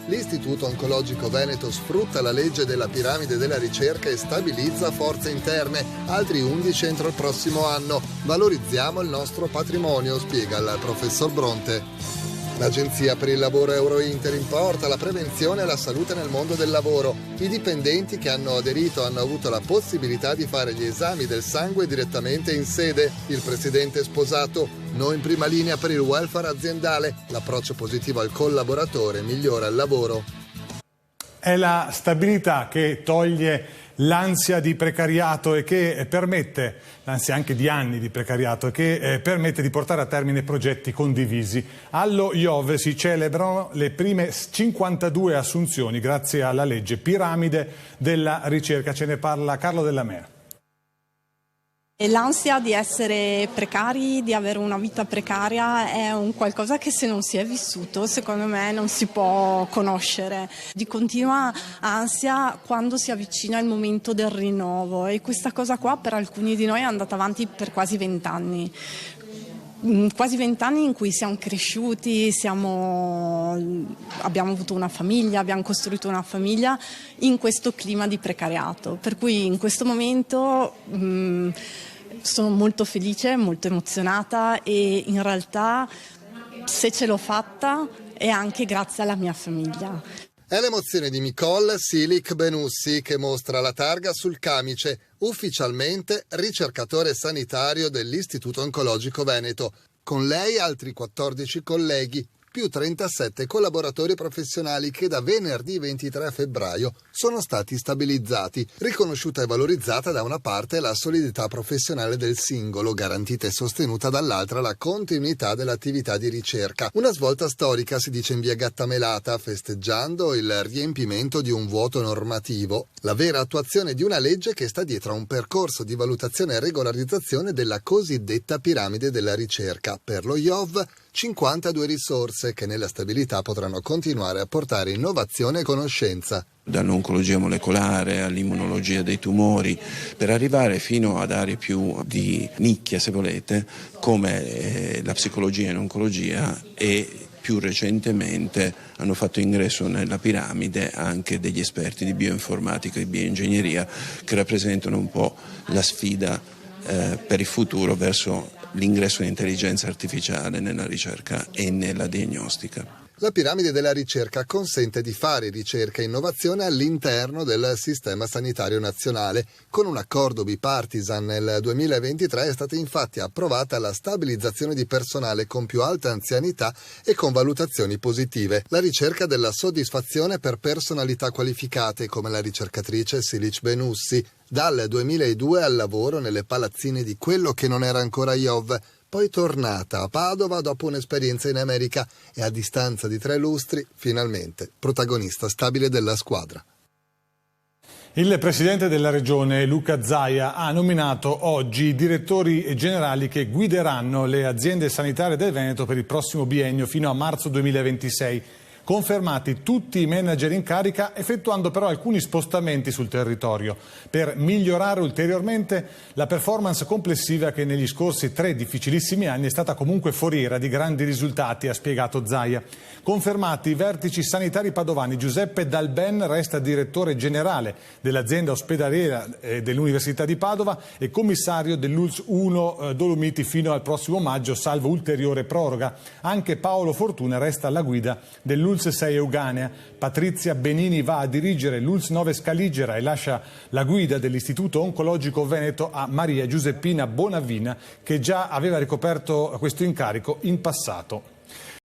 L'Istituto Oncologico Veneto sfrutta la legge della piramide della ricerca e stabilizza forze interne, altri 11 entro il prossimo anno. Valorizziamo il nostro patrimonio, spiega il professor Bronte. L'Agenzia per il Lavoro Eurointer importa la prevenzione e la salute nel mondo del lavoro. I dipendenti che hanno aderito hanno avuto la possibilità di fare gli esami del sangue direttamente in sede. Il presidente è sposato. Noi in prima linea per il welfare aziendale. L'approccio positivo al collaboratore migliora il lavoro. È la stabilità che toglie l'ansia di precariato e che permette, l'ansia anche di anni di precariato, e che permette di portare a termine progetti condivisi. Allo IOV si celebrano le prime 52 assunzioni grazie alla legge Piramide della ricerca. Ce ne parla Carlo Della Mera. E l'ansia di essere precari, di avere una vita precaria è un qualcosa che se non si è vissuto, secondo me non si può conoscere. Di continua ansia quando si avvicina il momento del rinnovo, e questa cosa qua per alcuni di noi è andata avanti per quasi 20 anni. Quasi 20 anni in cui siamo cresciuti, abbiamo avuto una famiglia, abbiamo costruito una famiglia in questo clima di precariato. Per cui in questo momento sono molto felice, molto emozionata, e in realtà se ce l'ho fatta è anche grazie alla mia famiglia. È l'emozione di Nicole Silic Benussi che mostra la targa sul camice, ufficialmente ricercatore sanitario dell'Istituto Oncologico Veneto. Con lei altri 14 colleghi, più 37 collaboratori professionali che da venerdì 23 febbraio sono stati stabilizzati. Riconosciuta e valorizzata da una parte la solidità professionale del singolo, garantita e sostenuta dall'altra la continuità dell'attività di ricerca. Una svolta storica, si dice in via Gattamelata, festeggiando il riempimento di un vuoto normativo, la vera attuazione di una legge che sta dietro a un percorso di valutazione e regolarizzazione della cosiddetta piramide della ricerca. Per lo IOV 52 risorse che nella stabilità potranno continuare a portare innovazione e conoscenza. Dall'oncologia molecolare all'immunologia dei tumori, per arrivare fino ad aree più di nicchia, se volete, come la psicologia in oncologia, e più recentemente hanno fatto ingresso nella piramide anche degli esperti di bioinformatica e bioingegneria, che rappresentano un po' la sfida per il futuro verso l'ingresso di intelligenza artificiale nella ricerca e nella diagnostica. La piramide della ricerca consente di fare ricerca e innovazione all'interno del sistema sanitario nazionale. Con un accordo bipartisan nel 2023 è stata infatti approvata la stabilizzazione di personale con più alta anzianità e con valutazioni positive. La ricerca della soddisfazione per personalità qualificate come la ricercatrice Silic Benussi, dal 2002 al lavoro nelle palazzine di quello che non era ancora IOV, poi tornata a Padova dopo un'esperienza in America e a distanza di 3 lustri, finalmente protagonista stabile della squadra. Il presidente della regione, Luca Zaia, ha nominato oggi i direttori generali che guideranno le aziende sanitarie del Veneto per il prossimo biennio fino a marzo 2026. Confermati tutti i manager in carica, effettuando però alcuni spostamenti sul territorio per migliorare ulteriormente la performance complessiva che negli scorsi 3 difficilissimi anni è stata comunque foriera di grandi risultati, ha spiegato Zaia. Confermati i vertici sanitari padovani, Giuseppe Dalben resta direttore generale dell'azienda ospedaliera dell'Università di Padova e commissario dell'ULSS 1 Dolomiti fino al prossimo maggio, salvo ulteriore proroga. Anche Paolo Fortuna resta alla guida dell'ULSS 6 Euganea. Patrizia Benini va a dirigere l'ULSS 9 Scaligera e lascia la guida dell'Istituto Oncologico Veneto a Maria Giuseppina Bonavina, che già aveva ricoperto questo incarico in passato.